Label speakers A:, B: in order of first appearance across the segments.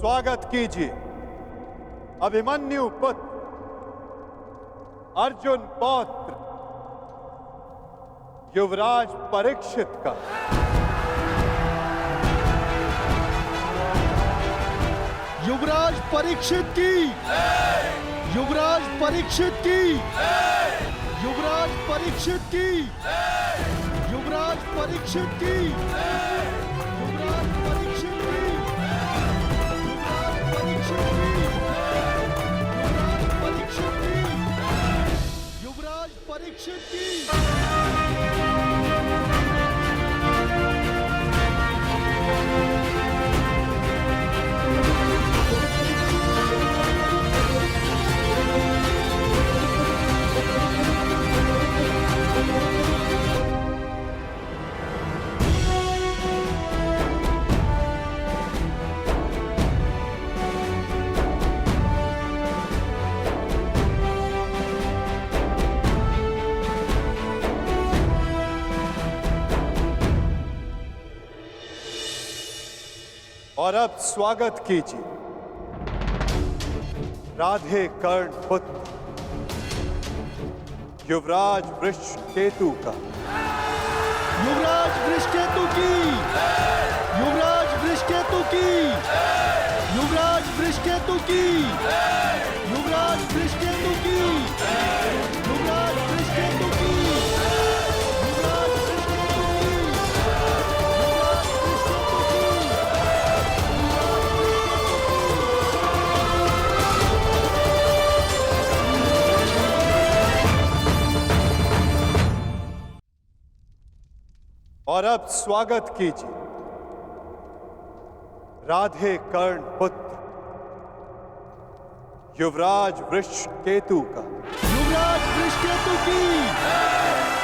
A: स्वागत कीजिए अभिमन्यु पुत्र अर्जुन पौत्र युवराज परीक्षित का।
B: युवराज परीक्षित की, युवराज परीक्षित की, युवराज परीक्षित की, युवराज परीक्षित की, युवराज परीक्षित की, युवराज परीक्षित की, युवराज परीक्षित की।
A: और अब स्वागत कीजिए राधे कर्ण पुत्र युवराज वृषकेतु का।
B: युवराज वृषकेतु की, युवराज वृषकेतु की, युवराज वृषकेतु की, युवराज वृषकेतु की, युवराज वृषकेतु की,
A: और अब स्वागत कीजिए राधे कर्ण पुत्र युवराज वृषकेतु का।
B: युवराज वृषकेतु की,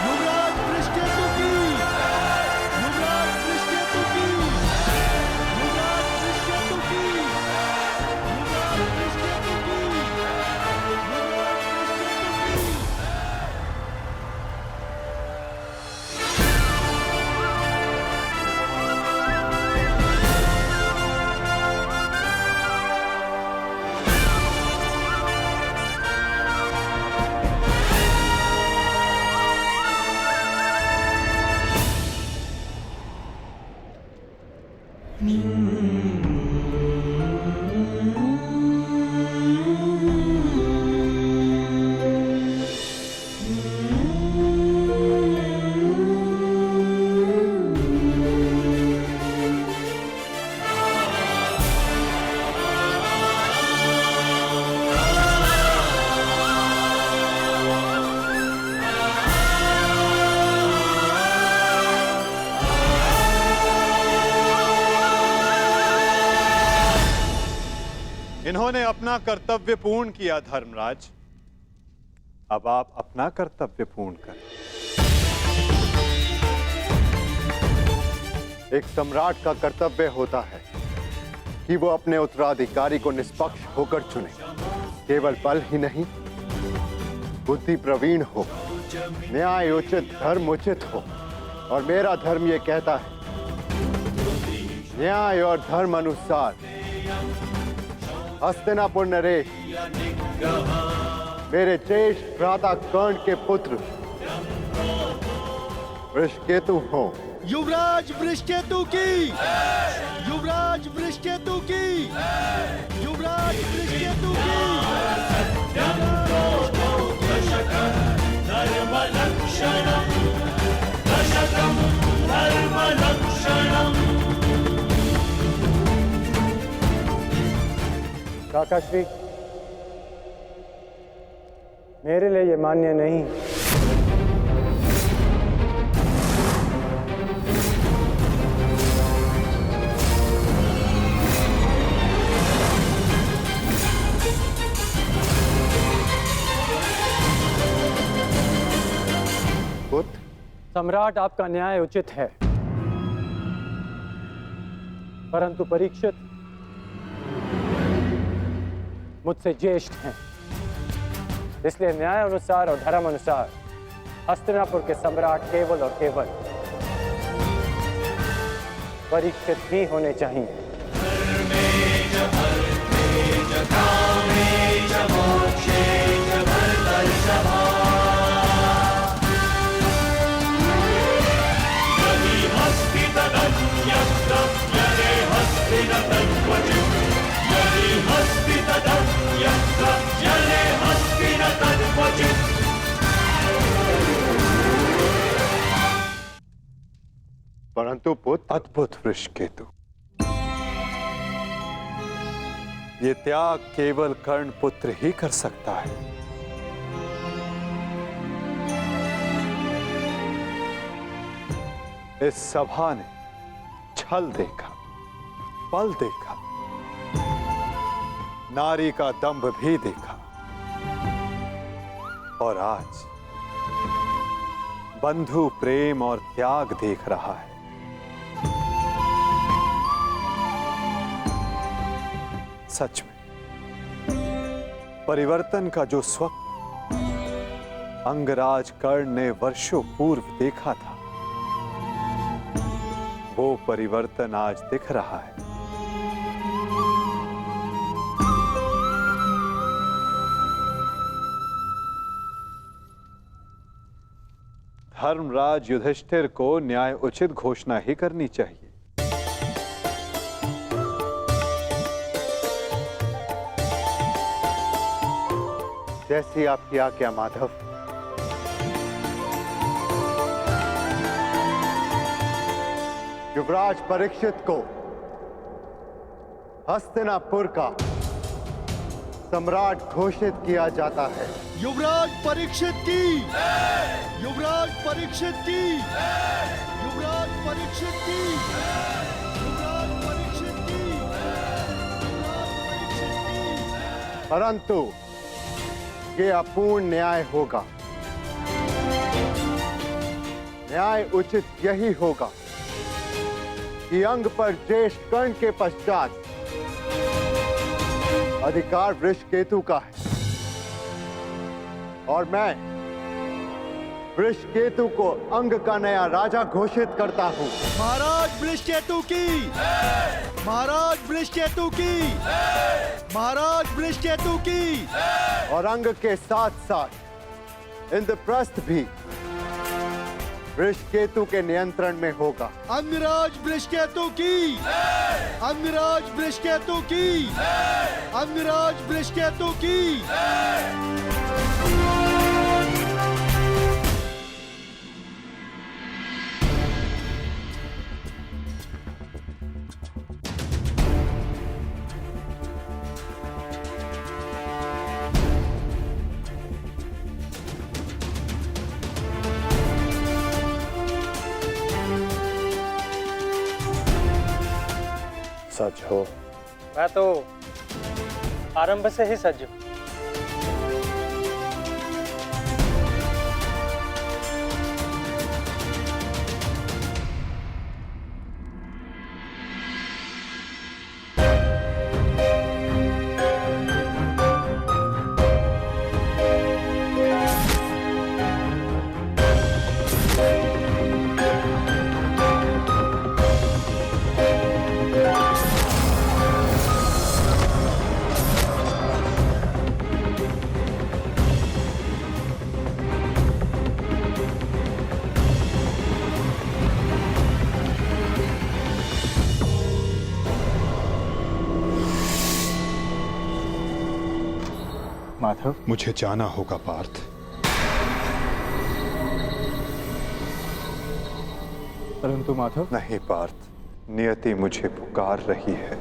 B: युवराज वृषकेतु की, युवराज वृषकेतु की, युवराज वृषकेतु की, युवराज वृषकेतु की,
A: इन्होंने अपना कर्तव्य पूर्ण किया धर्मराज, अब आप अपना कर्तव्य पूर्ण करें। एक सम्राट का कर्तव्य होता है कि वो अपने उत्तराधिकारी को निष्पक्ष होकर चुने। केवल बल ही नहीं, बुद्धि प्रवीण हो, न्याय उचित, धर्म उचित हो। और मेरा धर्म ये कहता है न्याय और धर्म अनुसार हस्तिनापुर नरेश मेरे ज्येष्ठ भ्राता कर्ण के पुत्र वृषकेतु हो।
B: युवराज वृषकेतु की, युवराज वृषकेतु की, युवराज वृषकेतु की,
C: काकाश्री, मेरे लिए ये मान्य नहीं। सम्राट, आपका न्याय उचित है, परंतु परीक्षित मुझसे ज्येष्ठ हैं, इसलिए न्याय अनुसार और धर्म अनुसार हस्तिनापुर के सम्राट केवल और केवल परीक्षित ही होने चाहिए।
A: परंतु पुत्र, अद्भुत वृषकेतु, ये त्याग केवल कर्ण पुत्र ही कर सकता है। इस सभा ने छल देखा, बल देखा, नारी का दंभ भी देखा, और आज बंधु प्रेम और त्याग देख रहा है। सच में परिवर्तन का जो स्वप्न अंगराज कर्ण ने वर्षों पूर्व देखा था, वो परिवर्तन आज दिख रहा है। धर्मराज युधिष्ठिर को न्याय उचित घोषणा ही करनी चाहिए। जैसी आपकी आज्ञा माधव। युवराज परीक्षित को हस्तिनापुर का सम्राट घोषित किया जाता है।
B: युवराज परीक्षित की, युवराज परीक्षित की, युवराज परीक्षित की, युवराज परीक्षित की, युवराज परीक्षित की।
A: परंतु ये अपूर्ण न्याय होगा। न्याय उचित यही होगा कि अंग पर ज्येष्ठ कर्ण के पश्चात अधिकार वृषकेतु का है, और मैं वृषकेतु को अंग का नया राजा घोषित करता हूं।
B: महाराज वृषकेतु की, महाराज वृषकेतु की, महाराज वृषकेतु की।
A: और अंग के साथ साथ इंद्रप्रस्थ भी वृषकेतु के नियंत्रण में होगा।
B: अंगराज वृषकेतु की, अंगराज वृषकेतु की, अंगराज वृषकेतु की।
A: सच हो।
C: मैं तो आरंभ से ही सज हूं।
B: माधव,
D: मुझे जाना होगा पार्थ।
B: परंतु माधव।
A: नहीं पार्थ, नियति मुझे पुकार रही है।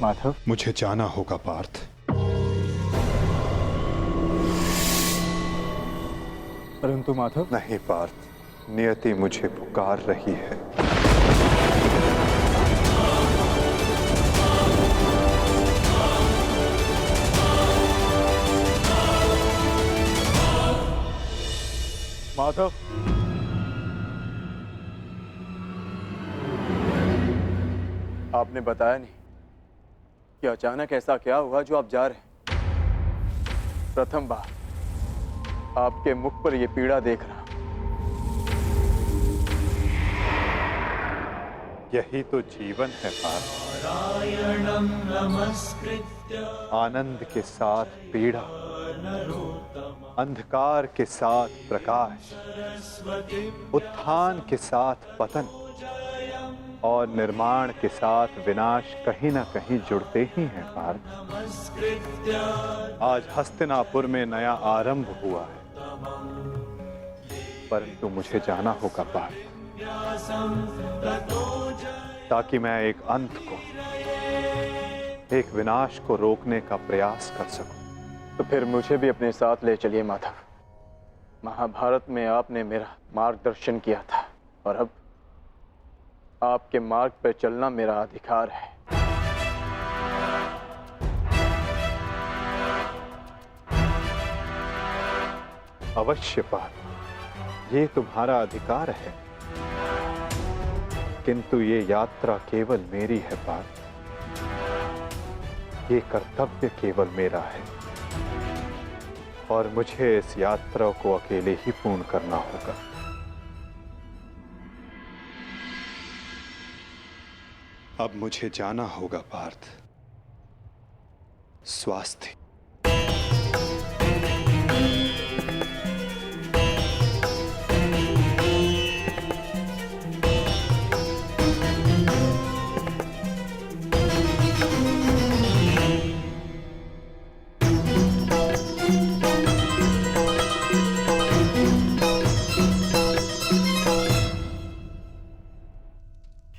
B: माधव,
D: मुझे जाना होगा पार्थ।
B: परंतु माधव।
A: नहीं पार्थ, नियति मुझे पुकार रही है।
B: माधव,
E: आपने बताया नहीं कि अचानक ऐसा क्या हुआ जो आप जा रहे हैं। प्रथम बार आपके मुख पर यह पीड़ा देख रहा।
A: यही तो जीवन है पार्थ। आनंद के साथ पीड़ा, अंधकार के साथ प्रकाश, उत्थान के साथ पतन और निर्माण के साथ विनाश कहीं ना कहीं जुड़ते ही हैं पार्थ। आज हस्तिनापुर में नया आरंभ हुआ है, परंतु मुझे जाना होगा पार्थ, ताकि मैं एक अंत को, एक विनाश को रोकने का प्रयास कर सकूं।
E: तो फिर मुझे भी अपने साथ ले चलिए माधव। महाभारत में आपने मेरा मार्गदर्शन किया था और अब आपके मार्ग पर चलना मेरा अधिकार है।
A: अवश्य पार्थ, ये तुम्हारा अधिकार है, किंतु ये यात्रा केवल मेरी है पार्थ। ये कर्तव्य केवल मेरा है और मुझे इस यात्रा को अकेले ही पूर्ण करना होगा।
D: अब मुझे जाना होगा पार्थ। स्वास्थ्य।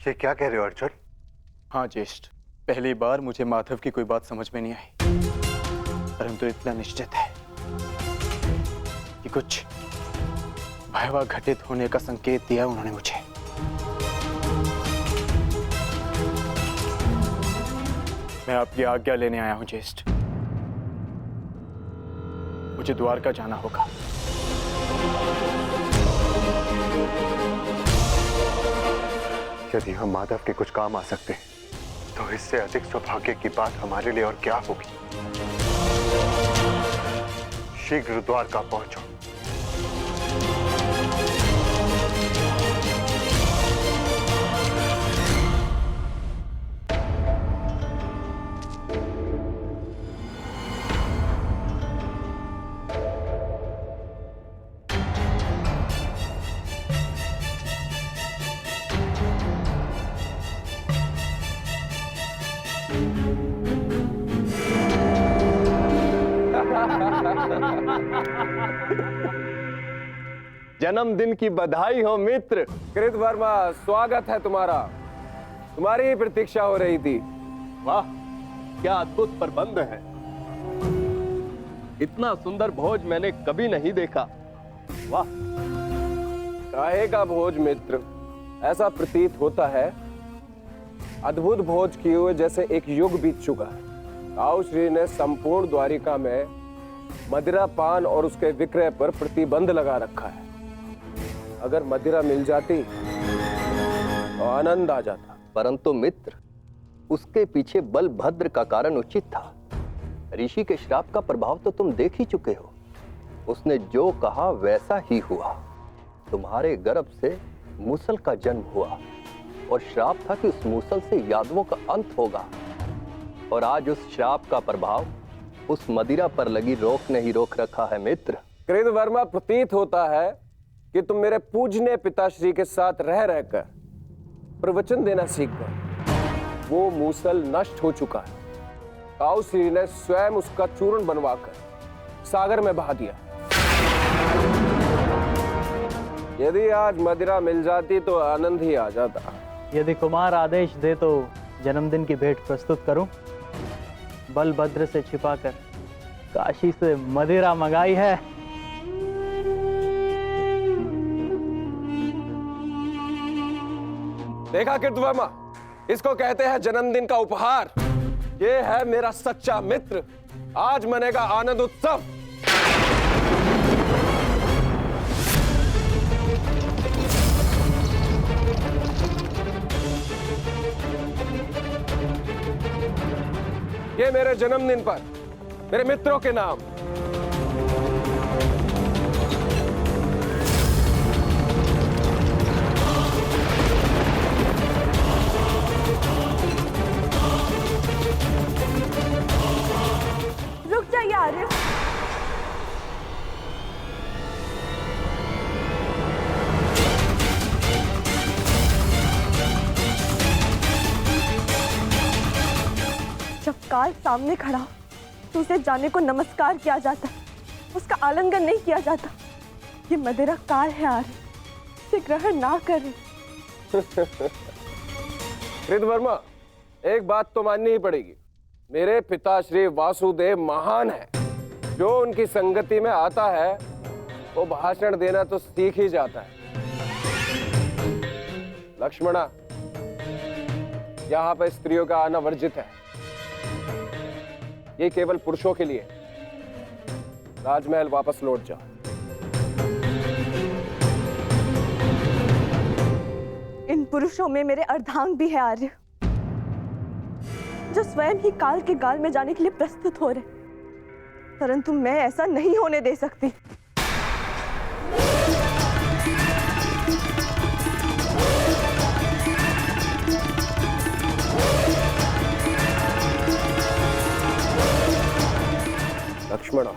A: ये क्या कह रहे हो अर्जुन?
E: हाँ ज्येष्ठ, पहली बार मुझे माधव की कोई बात समझ में नहीं आई, परंतु इतना निश्चित है कि कुछ भयावह घटित होने का संकेत दिया उन्होंने मुझे। मैं आपकी आज्ञा लेने आया हूं ज्येष्ठ। मुझे द्वारका जाना होगा।
A: यदि हम माधव के कुछ काम आ सकते हैं, तो इससे अधिक सौभाग्य की बात हमारे लिए और क्या होगी। शीघ्र द्वारका पहुंचो।
F: जन्मदिन की बधाई हो मित्र। कृतवर्मा, स्वागत है तुम्हारा। तुम्हारी ही प्रतीक्षा हो रही थी।
G: वाह, क्या अद्भुत प्रबंध है। इतना सुंदर भोज मैंने कभी नहीं देखा। वाह।
F: काहे का भोज मित्र? ऐसा प्रतीत होता है अद्भुत भोज किए हुए जैसे एक युग बीत चुका है। ताऊ श्री ने संपूर्ण द्वारिका में मदिरा पान और उसके विक्रय पर प्रतिबंध लगा रखा है। अगर मदिरा मिल जाती तो आनंद आ जाता।
G: परंतु मित्र, उसके पीछे बलभद्र का कारण उचित था। ऋषि के श्राप का प्रभाव तो तुम देख ही चुके हो। उसने जो कहा वैसा ही हुआ। तुम्हारे गर्भ से मूसल का जन्म हुआ और श्राप था कि उस मूसल से यादवों का अंत होगा। और आज उस श्राप का प्रभाव उस मदिरा पर लगी रोक ने ही रोक रखा है मित्र।
F: कृतवर्मा, प्रतीत होता है कि तुम मेरे पूजनीय पिताश्री के साथ रह रहकर प्रवचन देना सीख गए। वो मूसल नष्ट हो चुका है। ताऊ श्री ने स्वयं उसका चूर्ण बनवाकर सागर में बहा दिया। यदि आज मदिरा मिल जाती तो आनंद ही आ जाता।
H: यदि कुमार आदेश दे तो जन्मदिन की भेंट प्रस्तुत करूं। बलभद्र से छिपाकर काशी से मदिरा मंगाई है।
F: देखा कृतवर्मा, इसको कहते हैं जन्मदिन का उपहार। ये है मेरा सच्चा मित्र। आज मनेगा आनंद उत्सव। ये मेरे जन्मदिन पर मेरे मित्रों के नाम।
I: रुक जाइए आर्य। जब काल सामने खड़ा हो तो उसे जाने को नमस्कार किया जाता, उसका आलिंगन नहीं किया जाता। ये मदिरा काल है आर्य, इसे ग्रहण ना करें।
F: कृतवर्मा, एक बात तो माननी ही पड़ेगी, मेरे पिता श्री वासुदेव महान है। जो उनकी संगति में आता है वो भाषण देना तो सीख ही जाता है। लक्ष्मणा, यहाँ पर स्त्रियों का आना वर्जित है, ये केवल पुरुषों के लिए। राजमहल वापस लौट जाओ।
I: इन पुरुषों में मेरे अर्धांग भी है आर्य, जो स्वयं ही काल के गाल में जाने के लिए प्रस्तुत हो रहे, परंतु मैं ऐसा नहीं होने दे सकती।
F: लक्ष्मणा,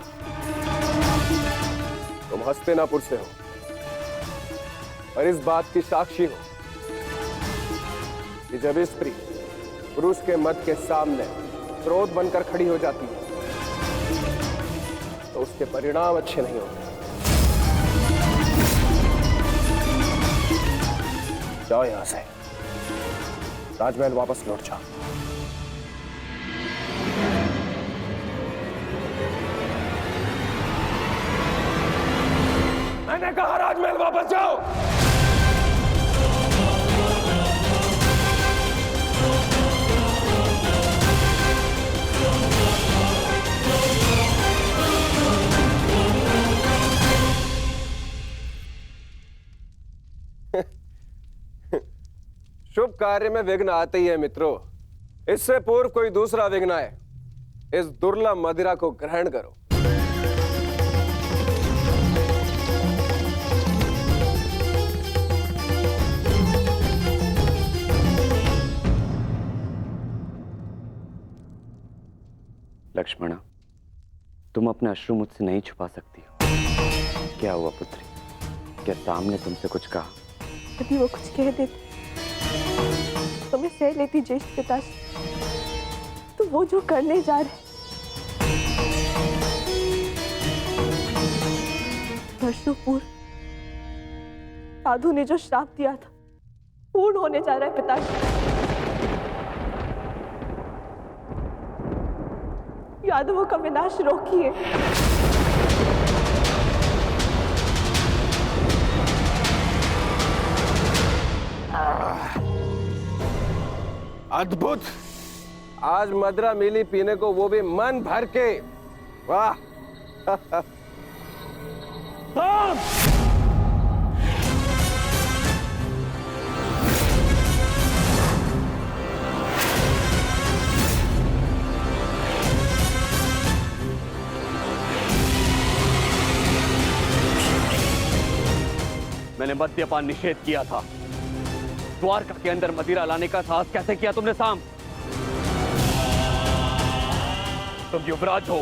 F: तुम हस्तिनापुर से हो और इस बात की साक्षी हो कि जब स्त्री पुरुष के मत के सामने क्रोध बनकर खड़ी हो जाती है तो उसके परिणाम अच्छे नहीं होते। जाओ यहां से, राजमहल वापस लौट जाओ। मैंने कहा राजमहल वापस जाओ। शुभ कार्य में विघ्न आते ही है मित्रों। इससे पूर्व कोई दूसरा विघ्न आए, इस दुर्लभ मदिरा को ग्रहण करो।
J: लक्ष्मणा, तुम अपने अश्रु मुझसे नहीं छुपा सकती हो। क्या हुआ पुत्री? क्या सामने तुमसे कुछ कहा?
I: यदि वो कुछ कह देते तो मैं सह लेती ज्येष्ठ पिताश्री, तो वो जो करने जा रहे वर्षों पूर्व साधु ने जो श्राप दिया था पूर्ण होने जा रहा है पिताश्री। यादवों का विनाश रोकिए।
F: अद्भुत, आज मदरा मिली पीने को, वो भी मन भर के। वाह।
J: मैंने मद्यपान निषेध किया था। द्वारका के अंदर मदिरा लाने का साहस कैसे किया तुमने साम? तुम युवराज हो,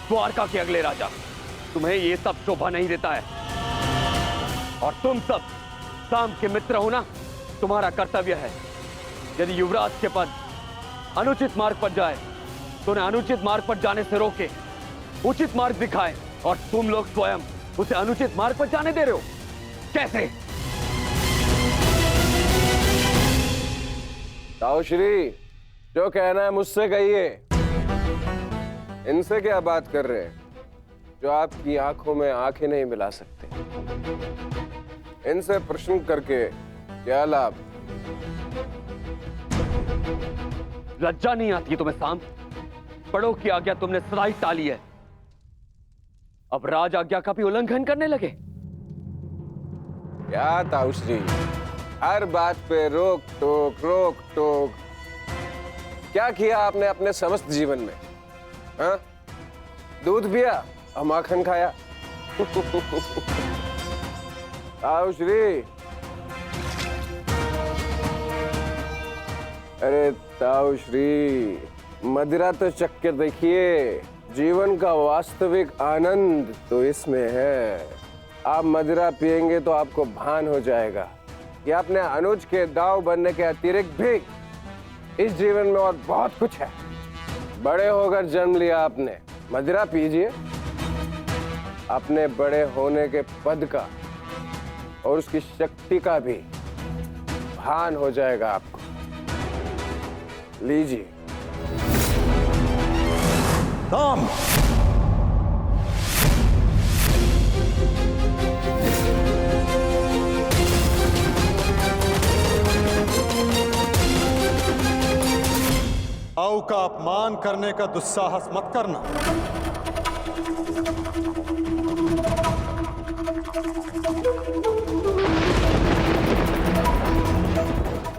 J: द्वारका के अगले राजा, तुम्हें ये सब शोभा नहीं देता है। और तुम सब साम के मित्र हो ना, तुम्हारा कर्तव्य है, यदि युवराज के पद अनुचित मार्ग पर जाए तो उन्हें अनुचित मार्ग पर जाने से रोके, उचित मार्ग दिखाए। और तुम लोग स्वयं उसे अनुचित मार्ग पर जाने दे रहे हो, कैसे?
F: ताऊश्री, जो कहना है मुझसे कहिए। इनसे क्या बात कर रहे हैं जो आपकी आंखों में आंखें नहीं मिला सकते? इनसे प्रश्न करके क्या लाभ?
J: लज्जा नहीं आती तुम्हें साम? बड़ों की आज्ञा तुमने सदा ही टाली है, अब राज आज्ञा का भी उल्लंघन करने लगे।
F: क्या ताऊश्री, हर बात पे रोक टोक। क्या किया आपने अपने समस्त जीवन में? हाँ? दूध पिया और माखन खाया। आओ श्री। अरे ताऊ श्री, मदिरा तो चक्कर देखिए, जीवन का वास्तविक आनंद तो इसमें है। आप मदिरा पिएंगे तो आपको भान हो जाएगा कि आपने अनुज के दाव बनने के अतिरिक्त भी इस जीवन में और बहुत कुछ है। बड़े होकर जन्म लिया आपने, मदिरा पीजिए, अपने बड़े होने के पद का और उसकी शक्ति का भी भान हो जाएगा आपको। लीजिए।
D: राम, आओ का अपमान करने का दुस्साहस मत करना।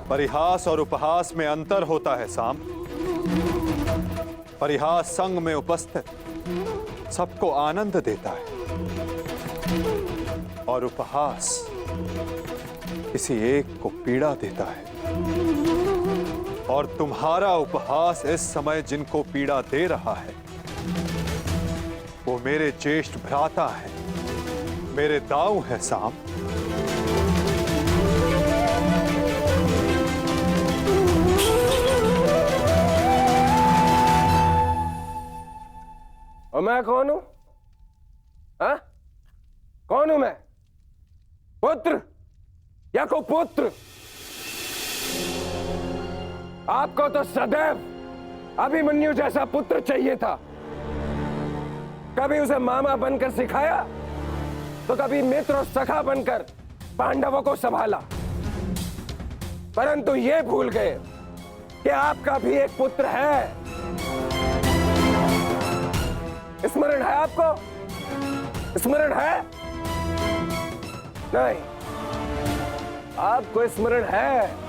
D: परिहास और उपहास में अंतर होता है साम। परिहास संग में उपस्थित सबको आनंद देता है और उपहास किसी एक को पीड़ा देता है। और तुम्हारा उपहास इस समय जिनको पीड़ा दे रहा है वो मेरे ज्येष्ठ भ्राता है, मेरे दाऊ है साम।
F: और मैं कौन हूं? हाँ? कौन हूं मैं? पुत्र या कुपुत्र? आपको तो सदैव अभिमन्यु जैसा पुत्र चाहिए था। कभी उसे मामा बनकर सिखाया तो कभी मित्र और सखा बनकर पांडवों को संभाला, परंतु ये भूल गए कि आपका भी एक पुत्र है। स्मरण है आपको? स्मरण है? नहीं, आपको स्मरण है।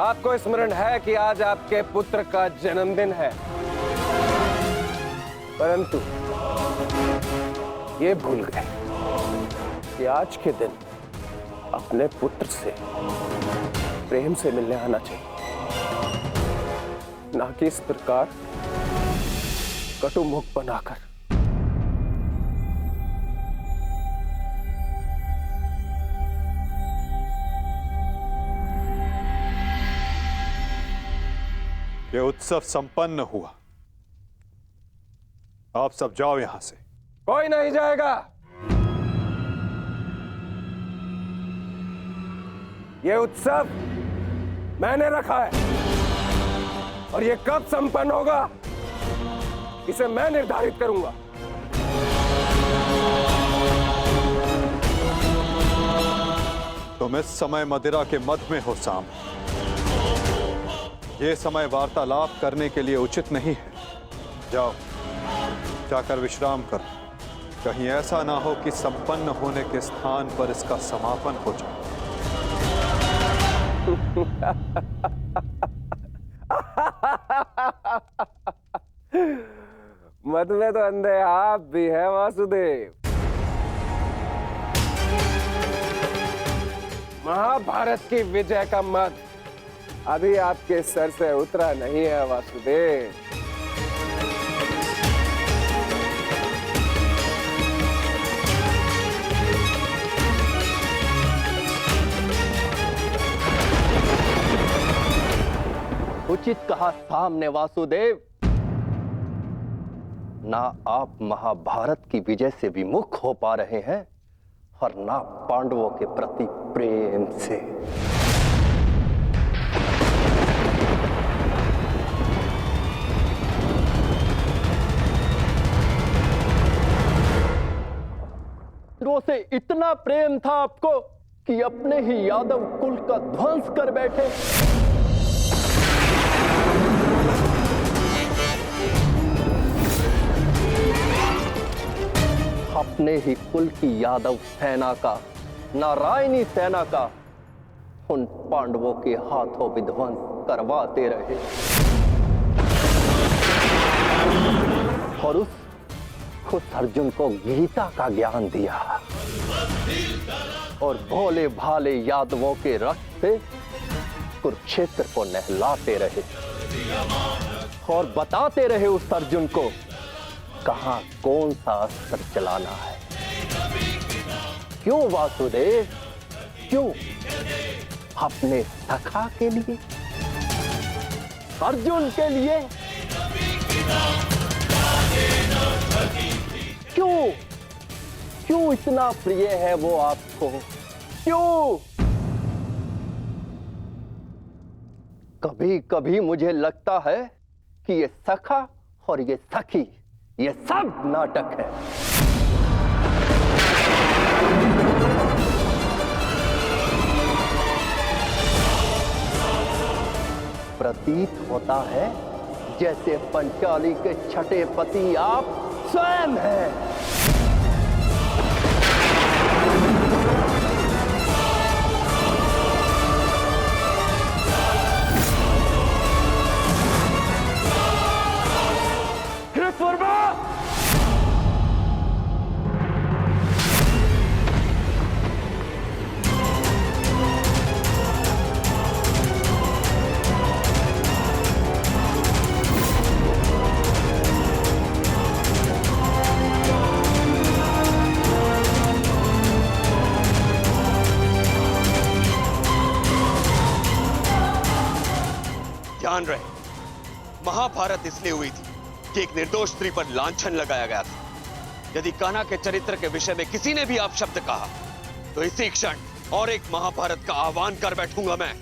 F: आपको स्मरण है कि आज आपके पुत्र का जन्मदिन है, परंतु ये भूल गए कि आज के दिन अपने पुत्र से प्रेम से मिलने आना चाहिए, ना कि इस प्रकार कटु मुख बनाकर।
D: ये उत्सव संपन्न हुआ, आप सब जाओ यहां से।
F: कोई नहीं जाएगा। ये उत्सव मैंने रखा है और ये कब संपन्न होगा इसे मैं निर्धारित करूंगा।
D: तुम इस समय मदिरा के मध्य में हो साम। ये समय वार्तालाप करने के लिए उचित नहीं है। जाओ, जाकर विश्राम करो। कहीं ऐसा ना हो कि संपन्न होने के स्थान पर इसका समापन हो जाए।
F: मत में तो अंधे आप भी है वासुदेव। महाभारत की विजय का मत अभी आपके सर से उतरा नहीं है वासुदेव।
G: उचित कहा सामने वासुदेव। ना आप महाभारत की विजय से विमुख हो पा रहे हैं और ना पांडवों के प्रति प्रेम से। पांडवों से इतना प्रेम था आपको कि अपने ही यादव कुल का ध्वंस कर बैठे। अपने ही कुल की यादव सेना का, नारायणी सेना का उन पांडवों के हाथों विध्वंस करवाते रहे। और उस अर्जुन को गीता का ज्ञान दिया और भोले भाले यादवों के रक्त से कुरुक्षेत्र को नहलाते रहे और बताते रहे उस अर्जुन को कहां कौन सा अस्त्र चलाना है। क्यों वासुदेव, क्यों? अपने सखा के लिए, अर्जुन के लिए। क्यों इतना प्रिय है वो आपको? क्यों? कभी कभी मुझे लगता है कि ये सखा और ये सखी, ये सब नाटक है। प्रतीत होता है जैसे पंचाली के छठे पति आप स्वयं हैं।
J: कृतवर्मा!
K: ध्यान रहे, महाभारत इसलिए हुई थी कि एक निर्दोष स्त्री पर लांछन लगाया गया था। यदि कान्हा के चरित्र के विषय में किसी ने भी अपशब्द कहा तो इसी क्षण और एक महाभारत का आह्वान कर बैठूंगा मैं।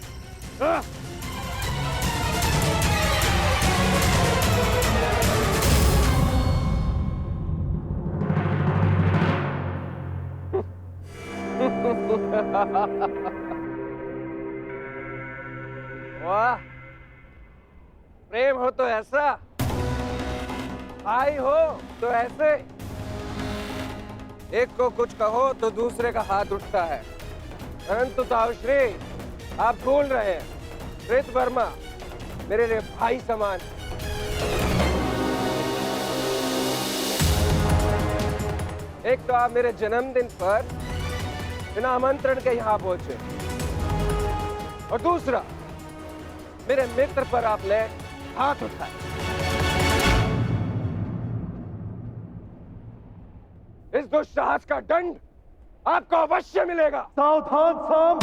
F: वाह, प्रेम हो तो ऐसा, भाई हो तो ऐसे। एक को कुछ कहो तो दूसरे का हाथ उठता है। परंतु ताऊश्री, आप भूल रहे हैं, कृतवर्मा मेरे लिए भाई समान। एक तो आप मेरे जन्मदिन पर बिना आमंत्रण के यहां पहुंचे, और दूसरा मेरे मित्र पर आपने हाथ उठाया। इस दुस्साहस का दंड आपको अवश्य मिलेगा।
D: सावधान साम!